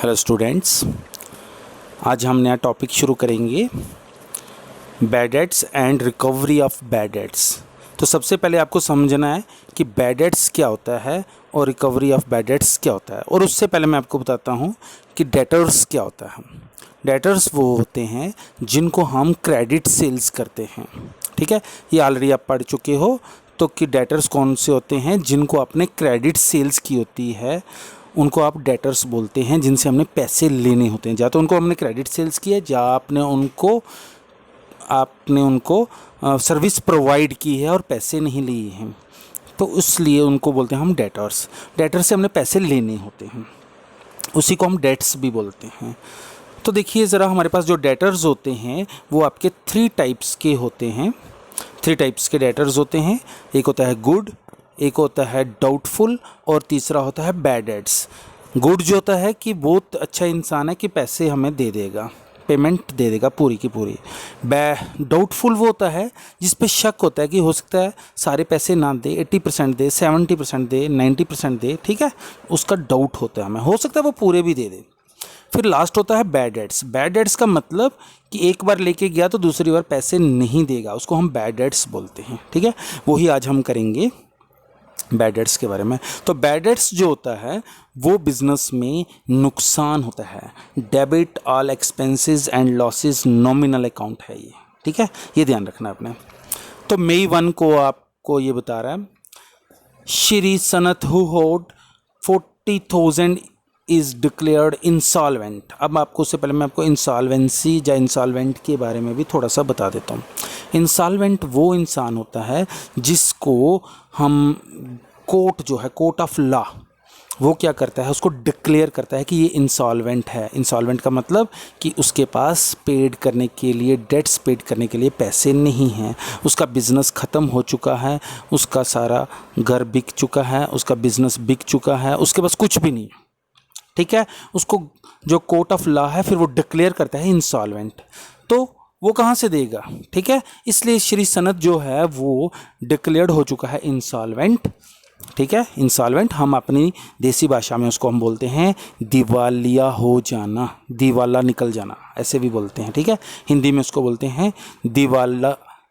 Hello students, आज हम नया टॉपिक शुरू करेंगे, bad dates and recovery of bad debts. तो सबसे पहले आपको समझना है कि बैड डेट्स क्या होता है और रिकवरी ऑफ बैड डेट्स क्या होता है। और उससे पहले मैं आपको बताता हूँ कि डेटर्स क्या होता है। डेटर्स वो होते हैं जिनको हम क्रेडिट सेल्स करते हैं, ठीक है। ये ऑलरेडी आप पढ़ चुके हो। तो कि डेटर्स कौन से होते हैं, जिनको आपने क्रेडिट सेल्स की होती है उनको आप डेटर्स बोलते हैं, जिनसे हमने पैसे लेने होते हैं। या तो उनको हमने क्रेडिट सेल्स किया, या आपने उनको सर्विस प्रोवाइड की है और पैसे नहीं लिए हैं, तो इसलिए उनको बोलते हैं हम डेटर्स। डेटर्स से हमने पैसे लेने होते हैं, उसी को हम डेट्स भी बोलते हैं। तो देखिए ज़रा, हमारे पास जो डेटर्स होते हैं वो आपके 3 टाइप्स के होते हैं। 3 टाइप्स के डेटर्स होते हैं। एक होता है गुड, एक होता है डाउटफुल और तीसरा होता है बैड डेट्स। गुड जो होता है कि बहुत अच्छा इंसान है कि पैसे हमें दे देगा, पेमेंट दे देगा पूरी की पूरी। डाउटफुल वो होता है जिस पे शक होता है कि हो सकता है सारे पैसे ना दे, 80% दे, 70% दे, 90% दे, ठीक है। उसका डाउट होता है हमें, हो सकता है वो पूरे भी दे दे। फिर लास्ट होता है बैड डेट्स। बैड डेट्स का मतलब कि एक बार लेके गया तो दूसरी बार पैसे नहीं देगा, उसको हम बैड डेट्स बोलते हैं, ठीक है। वही आज हम करेंगे बैड डेट्स के बारे में। तो बैड डेट्स जो होता है वो बिजनेस में नुकसान होता है। Debit all expenses and losses nominal account है ये, ठीक है। ये ध्यान रखना आपने। तो मई 1 को आपको ये बता रहा है, Shri Sanat who hold 40,000 is declared insolvent. अब आपको उससे पहले मैं आपको इंसॉल्वेंसी या इंसॉल्वेंट के बारे में भी थोड़ा सा बता देता हूँ। इंसॉल्वेंट वो इंसान होता है जिसको हम कोर्ट ऑफ लॉ वो क्या करता है, उसको डिक्लेयर करता है कि ये इंसॉल्वेंट है। इंसॉल्वेंट का मतलब कि उसके पास पेड करने के लिए, डेट्स पेड करने के लिए पैसे नहीं हैं, उसका बिज़नेस ख़त्म हो चुका है, उसका सारा घर बिक चुका है, उसका बिज़नेस बिक चुका है, उसके पास कुछ भी नहीं, ठीक है। उसको जो कोर्ट ऑफ लॉ है फिर वो डिक्लेयर करता है इंसॉल्वेंट। तो वो कहाँ से देगा, ठीक है। इसलिए श्री सनत जो है वो डिक्लेयर्ड हो चुका है इंसॉल्वेंट, ठीक है। इंसॉल्वेंट हम अपनी देसी भाषा में उसको हम बोलते हैं दिवालिया हो जाना, दिवाला निकल जाना, ऐसे भी बोलते हैं, ठीक है। हिंदी में उसको बोलते हैं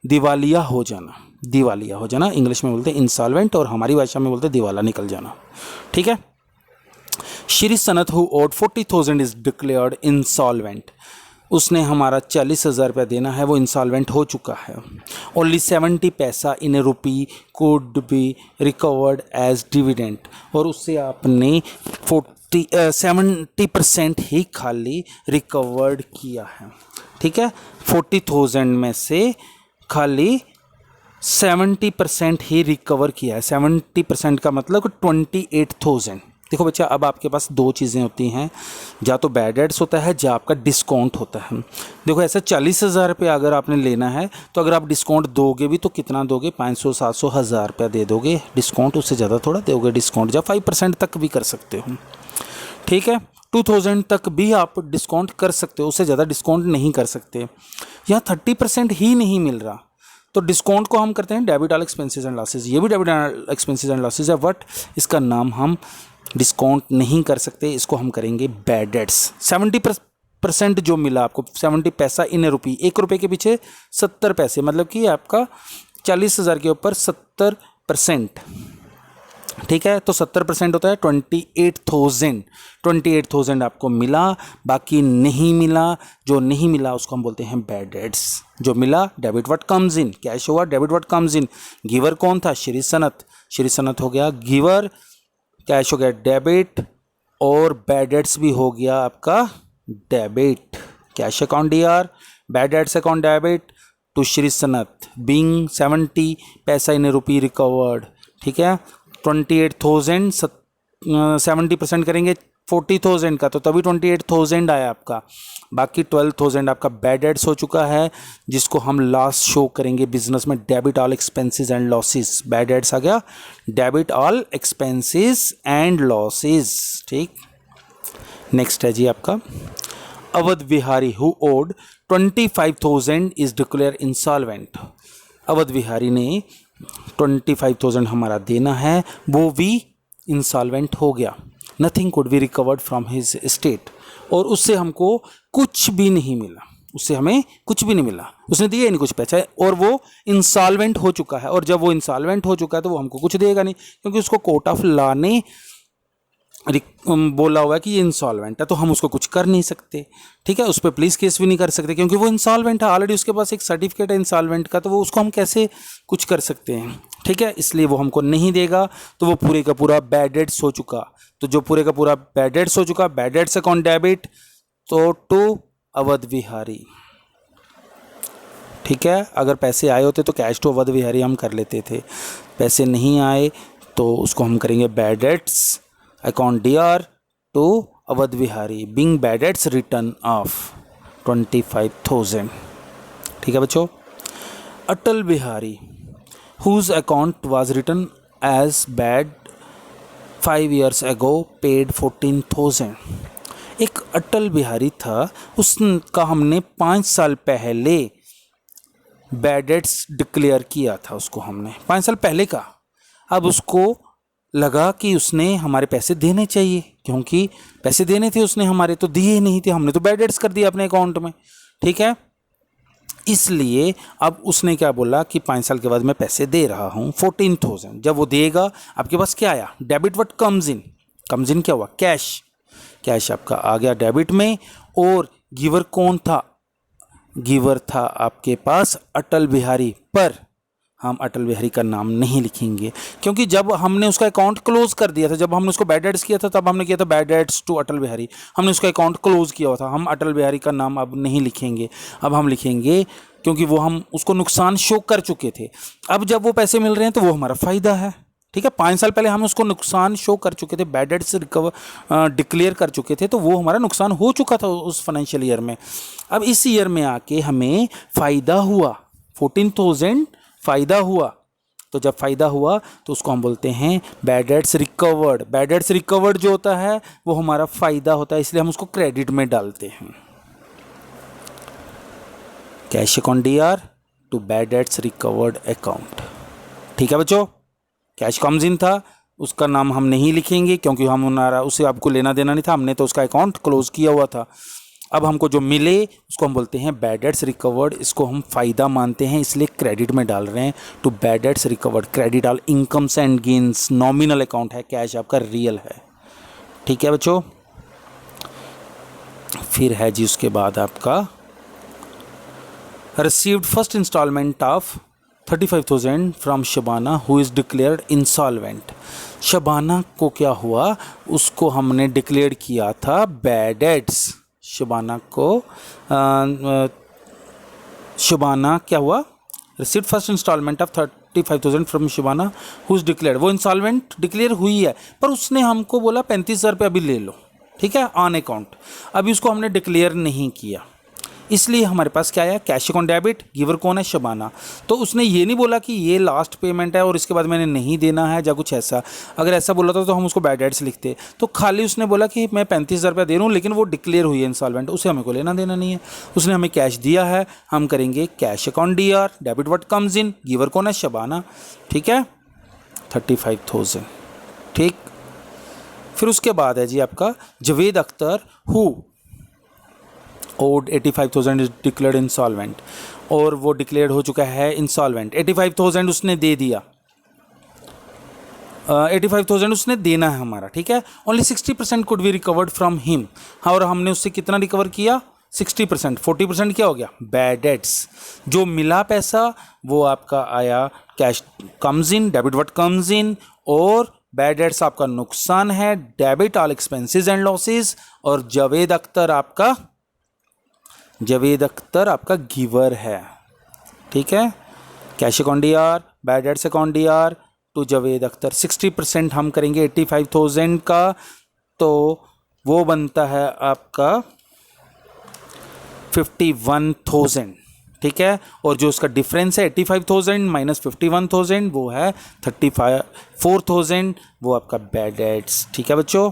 दिवालिया हो जाना, दिवालिया हो जाना। इंग्लिश में बोलते हैं इंसॉल्वेंट और हमारी भाषा में बोलते हैं दिवाला निकल जाना, ठीक है। Shri Sanat who owed 40,000 is declared insolvent. उसने हमारा 40,000 रुपया देना है, वो इंसॉल्वेंट हो चुका है। ओनली 70 पैसा in a rupee could be recovered as dividend. और उससे आपने 70% ही खाली रिकवर्ड किया है, ठीक है। 40,000 में से खाली 70% ही रिकवर किया है। 70% का मतलब 28,000। देखो बच्चा, अब आपके पास 2 चीज़ें होती हैं, या तो बैड डेट्स होता है या आपका डिस्काउंट होता है। देखो ऐसा 40,000 रुपया अगर आपने लेना है तो अगर आप डिस्काउंट दोगे भी तो कितना दोगे, 500, 700, 1000 रुपया दे दोगे डिस्काउंट, उससे ज़्यादा थोड़ा दोगे डिस्काउंट। या 5% तक भी कर सकते हो, ठीक है। 2000 तक भी आप डिस्काउंट कर सकते हो, उससे ज़्यादा डिस्काउंट नहीं कर सकते। यहाँ 30% ही नहीं मिल रहा, तो डिस्काउंट को हम करते हैं debit all expenses and losses. ये भी debit all expenses and losses है, बट इसका नाम हम डिस्काउंट नहीं कर सकते, इसको हम करेंगे बैड डेट्स। 70% जो मिला आपको, 70 पैसा इन रुपी, 1 रुपये के पीछे 70 पैसे, मतलब कि आपका 40,000 के ऊपर 70%, ठीक है। तो 70% होता है 28,000। 28,000 आपको मिला, बाकी नहीं मिला। जो नहीं मिला उसको हम बोलते हैं बैड डेट्स। जो मिला, debit what comes in, cash हुआ, debit what comes in. Giver कौन था, श्री सनत, श्री सनत हो गया गिवर, कैश हो गया डेबिट, और बैड डेट्स भी हो गया आपका debit. Cash account DR, bad debts account debit to Shri Sanat, being 70 पैसा इन रुपी रिकवर्ड, ठीक है। 28,000 70% करेंगे 40,000 का, तो तभी 28,000 आया आपका। बाकी 12,000 आपका बैड डेट्स हो चुका है, जिसको हम लॉस शो करेंगे बिजनेस में, debit all expenses and losses. Bad debts आ गया, debit all expenses and losses, ठीक। नेक्स्ट है जी आपका Awadh Vihari who owed 25,000 is declared insolvent. Awadh Vihari ने 25,000 हमारा देना है, वो भी इंसॉल्वेंट हो गया। Nothing could be recovered from his estate, और उससे हमको कुछ भी नहीं मिला, उससे हमें कुछ भी नहीं मिला, उसने दिया ही नहीं कुछ पैसा, और वो इंसॉल्वेंट हो चुका है। और जब वो इंसॉल्वेंट हो चुका है तो वो हमको कुछ देगा नहीं, क्योंकि उसको कोर्ट ऑफ लॉ ने बोला हुआ है कि ये इंसॉल्वेंट है, तो हम उसको कुछ कर नहीं सकते। ठीक है, उस पर पुलिस केस भी नहीं कर सकते, क्योंकि वो इंसॉल्वेंट है ऑलरेडी, उसके पास एक सर्टिफिकेट है इंसॉल्वेंट का, तो वो उसको हम कैसे कुछ कर सकते हैं। ठीक है, इसलिए वो हमको नहीं देगा। तो वो पूरे का पूरा बैड डेट्स हो चुका, तो जो पूरे का पूरा बैड डेट्स हो चुका, बैड डेट्स अकाउंट डेबिट तो टू अवध विहारी। ठीक है, अगर पैसे आए होते तो कैश टू अवध विहारी हम कर लेते थे, पैसे नहीं आए तो उसको हम करेंगे bad debts account DR to Awadh Vihari, being bad debts written off 25,000। ठीक है बच्चों, Atal Bihari whose account was written as bad 5 years ago paid 14,000। एक अटल बिहारी था, उसका हमने 5 साल पहले बैड डेट्स डिक्लेयर किया था, उसको हमने 5 साल पहले का। अब उसको लगा कि उसने हमारे पैसे देने चाहिए, क्योंकि पैसे देने थे उसने, हमारे तो दिए नहीं थे, हमने तो बैड डेट्स कर दिया अपने अकाउंट में। ठीक है, इसलिए अब उसने क्या बोला कि 5 साल के बाद मैं पैसे दे रहा हूँ 14,000। जब वो देगा, आपके पास क्या आया, debit what comes in, comes in क्या हुआ, कैश, कैश आपका आ गया डेबिट में। और गिवर कौन था, गिवर था आपके पास अटल बिहारी, पर हम अटल बिहारी का नाम नहीं लिखेंगे, क्योंकि जब हमने उसका अकाउंट क्लोज कर दिया था, जब हमने उसको बैड डेट्स किया था, तब हमने किया था bad debts to Atal Bihari, हमने उसका अकाउंट क्लोज किया हुआ था। हम अटल बिहारी का नाम अब नहीं लिखेंगे, अब हम लिखेंगे, क्योंकि वो हम उसको नुकसान शो कर चुके थे। अब जब वो पैसे मिल रहे हैं तो वो हमारा फ़ायदा है। ठीक है, 5 साल पहले हम उसको नुकसान शो कर चुके थे, बैड डेट्स रिकवर डिक्लेयर कर चुके थे, तो वो हमारा नुकसान हो चुका था उस फाइनेंशियल ईयर में। अब इस ईयर में आके हमें फ़ायदा हुआ, 14,000 फ़ायदा हुआ। तो जब फ़ायदा हुआ तो उसको हम बोलते हैं bad debts recovered. Bad debts recovered जो होता है वो हमारा फ़ायदा होता है, इसलिए हम उसको क्रेडिट में डालते हैं। Cash account DR to bad debts recovered account. ठीक है बच्चों, कैश कम्स इन था, उसका नाम हम नहीं लिखेंगे, क्योंकि हम हमारा उससे आपको लेना देना नहीं था, हमने तो उसका अकाउंट क्लोज किया हुआ था। अब हमको जो मिले उसको हम बोलते हैं बैड डेट्स रिकवर्ड, इसको हम फ़ायदा मानते हैं, इसलिए क्रेडिट में डाल रहे हैं। To bad debts recovered, credit all incomes and gains, nominal account है, कैश आपका रियल है। ठीक है बच्चों, फिर है जी उसके बाद आपका received first instalment of 35,000 from Shabana who is declared insolvent. Shabana को क्या हुआ, उसको हमने डिक्लेयर किया था बैड डेट्स। शबाना को शबाना क्या हुआ, received first instalment of 35,000 from Shabana who is declared. वो इंसॉल्वेंट डिक्लेयर हुई है, पर उसने हमको बोला 35,000 रुपये अभी ले लो। ठीक है, ऑन अकाउंट, अभी उसको हमने डिक्लेयर नहीं किया, इसलिए हमारे पास क्या आया, कैश अकाउंट डेबिट, गिवर कौन है, शबाना। तो उसने ये नहीं बोला कि ये लास्ट पेमेंट है और इसके बाद मैंने नहीं देना है या कुछ ऐसा। अगर ऐसा बोला था तो हम उसको बैड डेट्स लिखते। तो खाली उसने बोला कि मैं 35,000 रुपये दे रहा हूँ, लेकिन वो डिक्लेयर हुई है इंसॉल्वेंट, उसे हमें को लेना देना नहीं है। उसने हमें कैश दिया है, हम करेंगे cash account D R, debit what comes in, giver कौन है, शबाना। ठीक है, 35,000। ठीक, फिर उसके बाद है जी आपका Javed Akhtar who owed 85,000 is declared insolvent, और वो डिक्लेयर्ड हो चुका है इंसॉल्वेंट। 85,000 उसने दे दिया, 85,000 उसने देना है हमारा। ठीक है, only 60% could be recovered from him. हाँ, और हमने उससे कितना रिकवर किया, 60%। 40% क्या हो गया, बैड डेट्स। जो मिला पैसा वो आपका आया cash comes in, debit what comes in, और बैड डेट्स आपका नुकसान है, debit all expenses and losses. और जवेद अख्तर आपका गिवर है। ठीक है, cash account DR, bad debts account DR to Javed Akhtar. 60% हम करेंगे 85,000 का, तो वो बनता है आपका 51,000। ठीक है, और जो उसका डिफरेंस है 85,000 माइनस 51,000 वो है 34,000, वो आपका बैड डेट्स। ठीक है बच्चों।